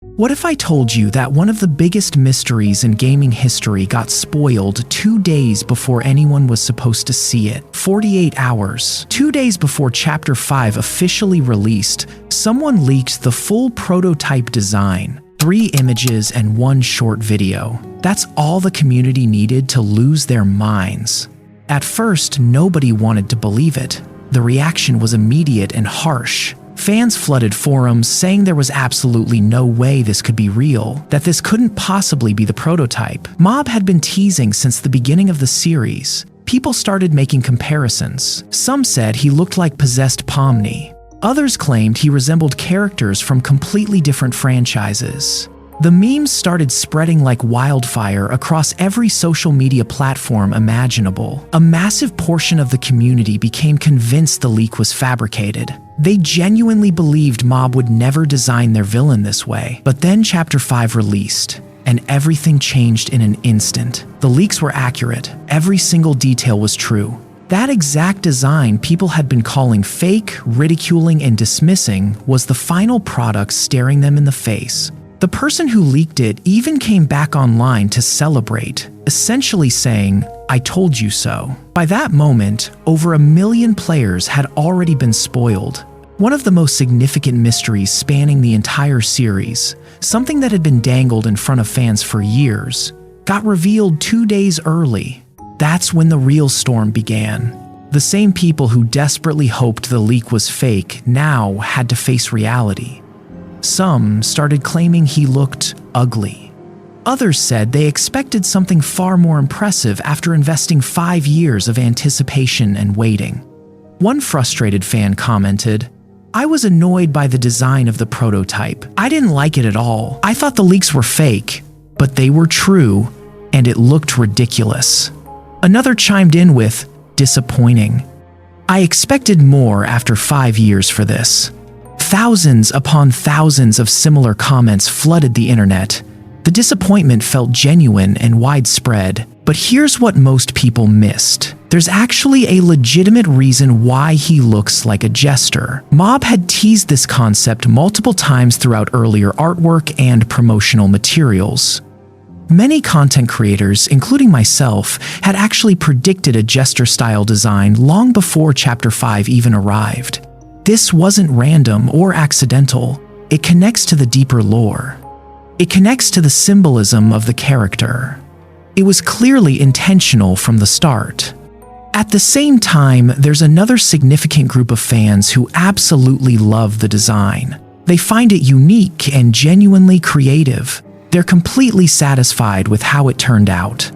What if I told you that one of the biggest mysteries in gaming history got spoiled 2 days before anyone was supposed to see it? 48 hours. 2 days before Chapter 5 officially released, someone leaked the full prototype design. 3 images and 1 short video. That's all the community needed to lose their minds. At first, nobody wanted to believe it. The reaction was immediate and harsh. Fans flooded forums saying there was absolutely no way this could be real, that this couldn't possibly be the prototype. Mob had been teasing since the beginning of the series. People started making comparisons. Some said he looked like possessed Pomni. Others claimed he resembled characters from completely different franchises. The memes started spreading like wildfire across every social media platform imaginable. A massive portion of the community became convinced the leak was fabricated. They genuinely believed Mob would never design their villain this way. But then Chapter 5 released, and everything changed in an instant. The leaks were accurate. Every single detail was true. That exact design people had been calling fake, ridiculing, and dismissing was the final product staring them in the face. The person who leaked it even came back online to celebrate, essentially saying, "I told you so." By that moment, over 1 million players had already been spoiled. One of the most significant mysteries spanning the entire series, something that had been dangled in front of fans for years, got revealed 2 days early. That's when the real storm began. The same people who desperately hoped the leak was fake now had to face reality. Some started claiming he looked ugly. Others said they expected something far more impressive after investing 5 years of anticipation and waiting. One frustrated fan commented, "I was annoyed by the design of the prototype. I didn't like it at all. I thought the leaks were fake, but they were true, and it looked ridiculous." Another chimed in with, "Disappointing. I expected more after 5 years for this." Thousands upon thousands of similar comments flooded the internet. The disappointment felt genuine and widespread. But here's what most people missed. There's actually a legitimate reason why he looks like a jester. Mob had teased this concept multiple times throughout earlier artwork and promotional materials. Many content creators, including myself, had actually predicted a jester-style design long before Chapter 5 even arrived. This wasn't random or accidental. It connects to the deeper lore. It connects to the symbolism of the character. It was clearly intentional from the start. At the same time, there's another significant group of fans who absolutely love the design. They find it unique and genuinely creative. They're completely satisfied with how it turned out.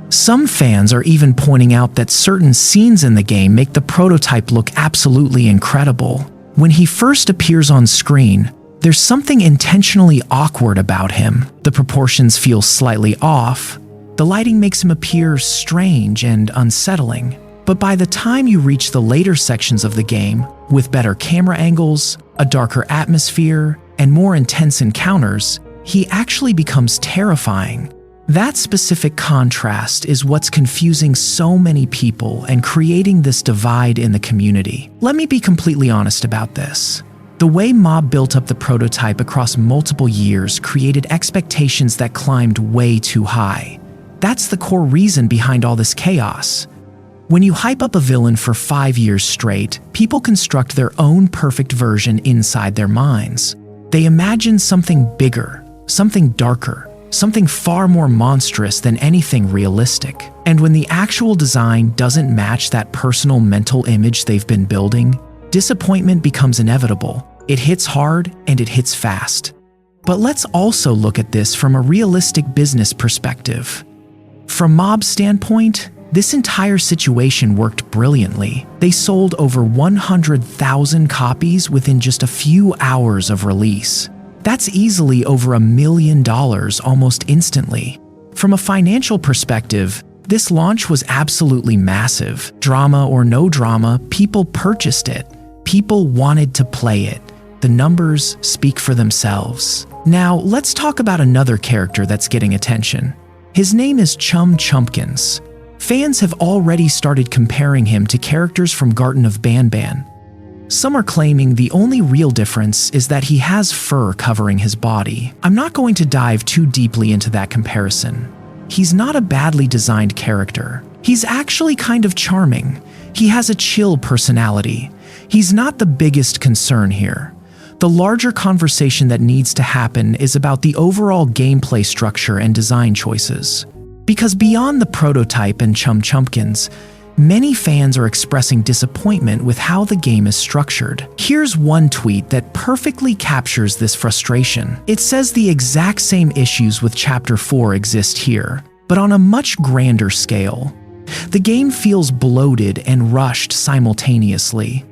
Some fans are even pointing out that certain scenes in the game make the prototype look absolutely incredible. When he first appears on screen, there's something intentionally awkward about him. The proportions feel slightly off. The lighting makes him appear strange and unsettling. But by the time you reach the later sections of the game, with better camera angles, a darker atmosphere, and more intense encounters, he actually becomes terrifying. That specific contrast is what's confusing so many people and creating this divide in the community. Let me be completely honest about this. The way Mob built up the prototype across multiple years created expectations that climbed way too high. That's the core reason behind all this chaos. When you hype up a villain for 5 years straight, people construct their own perfect version inside their minds. They imagine something bigger, something darker, something far more monstrous than anything realistic. And when the actual design doesn't match that personal mental image they've been building, disappointment becomes inevitable. It hits hard and it hits fast. But let's also look at this from a realistic business perspective. From Mob's standpoint, this entire situation worked brilliantly. They sold over 100,000 copies within just a few hours of release. That's easily over $1 million almost instantly. From a financial perspective, this launch was absolutely massive. Drama or no drama, people purchased it. People wanted to play it. The numbers speak for themselves. Now, let's talk about another character that's getting attention. His name is Chum Chumpkins. Fans have already started comparing him to characters from Garten of Banban. Some are claiming the only real difference is that he has fur covering his body. I'm not going to dive too deeply into that comparison. He's not a badly designed character. He's actually kind of charming. He has a chill personality. He's not the biggest concern here. The larger conversation that needs to happen is about the overall gameplay structure and design choices. Because beyond the prototype and Chumpkins, many fans are expressing disappointment with how the game is structured. Here's one tweet that perfectly captures this frustration. It says the exact same issues with Chapter 4 exist here, but on a much grander scale. The game feels bloated and rushed simultaneously.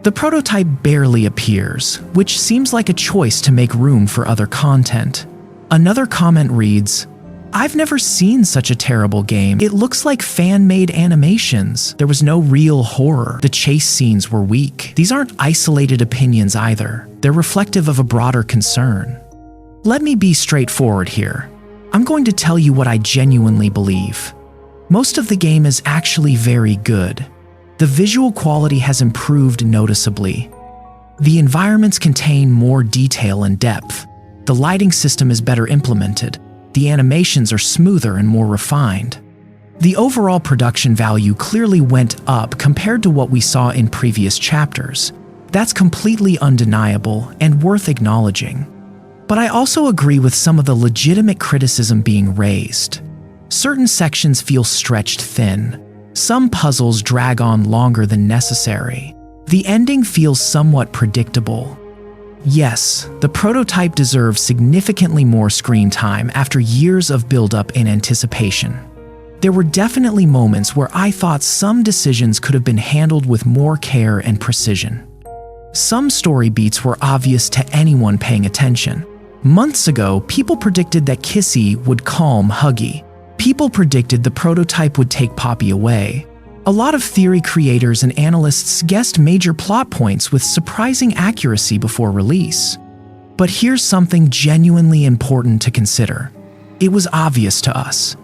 The prototype barely appears, which seems like a choice to make room for other content. Another comment reads, "I've never seen such a terrible game. It looks like fan-made animations. There was no real horror. The chase scenes were weak." These aren't isolated opinions either. They're reflective of a broader concern. Let me be straightforward here. I'm going to tell you what I genuinely believe. Most of the game is actually very good. The visual quality has improved noticeably. The environments contain more detail and depth. The lighting system is better implemented. The animations are smoother and more refined. The overall production value clearly went up compared to what we saw in previous chapters. That's completely undeniable and worth acknowledging. But I also agree with some of the legitimate criticism being raised. Certain sections feel stretched thin. Some puzzles drag on longer than necessary. The ending feels somewhat predictable. Yes, the prototype deserves significantly more screen time after years of build-up in anticipation. There were definitely moments where I thought some decisions could have been handled with more care and precision. Some story beats were obvious to anyone paying attention. Months ago, people predicted that Kissy would calm Wuggy. People predicted the prototype would take Poppy away. A lot of theory creators and analysts guessed major plot points with surprising accuracy before release. But here's something genuinely important to consider. It was obvious to us,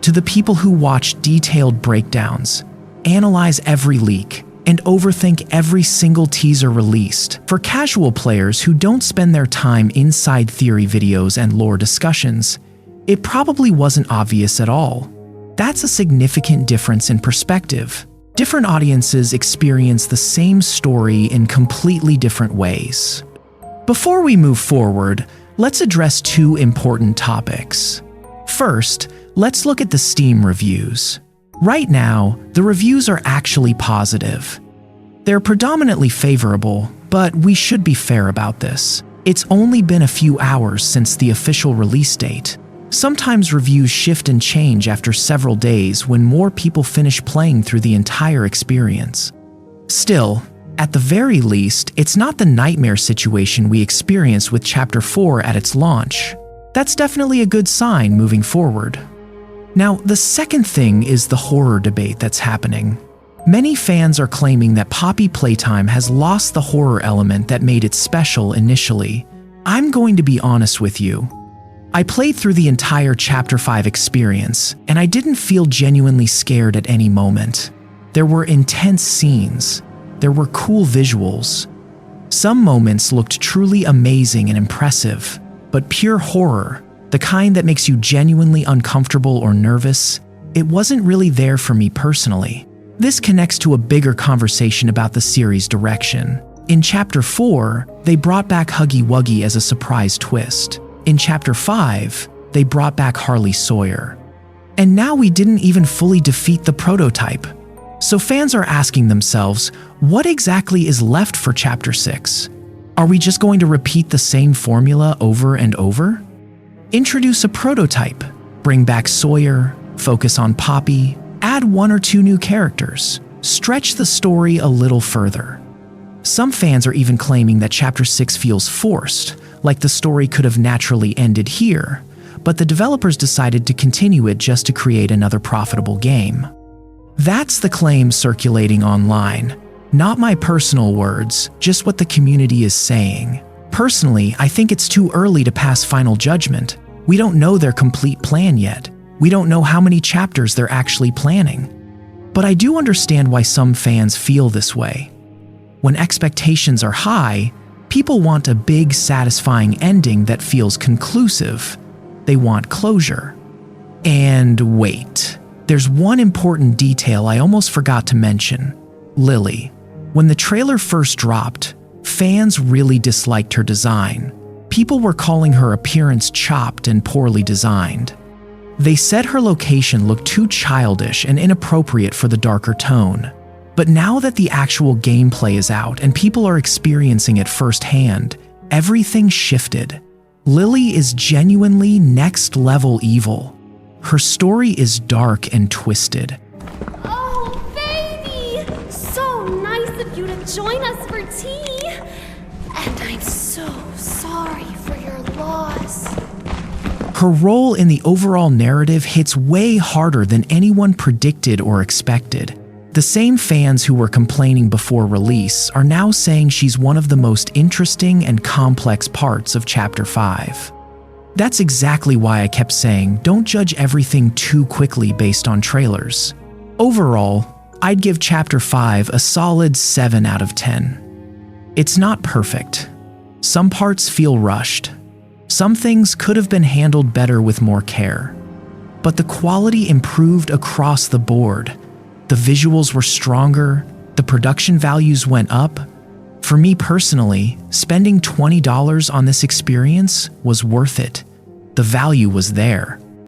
to the people who watch detailed breakdowns, analyze every leak, and overthink every single teaser released. For casual players who don't spend their time inside theory videos and lore discussions, it probably wasn't obvious at all. That's a significant difference in perspective. Different audiences experience the same story in completely different ways. Before we move forward, let's address two important topics. First, let's look at the Steam reviews. Right now, the reviews are actually positive. They're predominantly favorable, but we should be fair about this. It's only been a few hours since the official release date. Sometimes reviews shift and change after several days when more people finish playing through the entire experience. Still, at the very least, it's not the nightmare situation we experienced with Chapter 4 at its launch. That's definitely a good sign moving forward. Now, the second thing is the horror debate that's happening. Many fans are claiming that Poppy Playtime has lost the horror element that made it special initially. I'm going to be honest with you. I played through the entire Chapter 5 experience, and I didn't feel genuinely scared at any moment. There were intense scenes. There were cool visuals. Some moments looked truly amazing and impressive, but pure horror, the kind that makes you genuinely uncomfortable or nervous, it wasn't really there for me personally. This connects to a bigger conversation about the series' direction. In Chapter 4, they brought back Huggy Wuggy as a surprise twist. In Chapter 5, they brought back Harley Sawyer. And now we didn't even fully defeat the prototype. So fans are asking themselves, what exactly is left for Chapter 6? Are we just going to repeat the same formula over and over? Introduce a prototype, bring back Sawyer, focus on Poppy, add one or two new characters, stretch the story a little further. Some fans are even claiming that Chapter 6 feels forced, like the story could have naturally ended here, but the developers decided to continue it just to create another profitable game. That's the claim circulating online. Not my personal words, just what the community is saying. Personally, I think it's too early to pass final judgment. We don't know their complete plan yet. We don't know how many chapters they're actually planning. But I do understand why some fans feel this way. When expectations are high, people want a big, satisfying ending that feels conclusive. They want closure. And wait, there's one important detail I almost forgot to mention. Lily. When the trailer first dropped, fans really disliked her design. People were calling her appearance chopped and poorly designed. They said her location looked too childish and inappropriate for the darker tone. But now that the actual gameplay is out and people are experiencing it firsthand, everything shifted. Lily is genuinely next-level evil. Her story is dark and twisted. Oh, baby! So nice of you to join us for tea! And I'm so sorry for your loss. Her role in the overall narrative hits way harder than anyone predicted or expected. The same fans who were complaining before release are now saying she's one of the most interesting and complex parts of Chapter 5. That's exactly why I kept saying don't judge everything too quickly based on trailers. Overall, I'd give Chapter 5 a solid 7 out of 10. It's not perfect. Some parts feel rushed. Some things could have been handled better with more care. But the quality improved across the board. The visuals were stronger, the production values went up. For me personally, spending $20 on this experience was worth it. The value was there.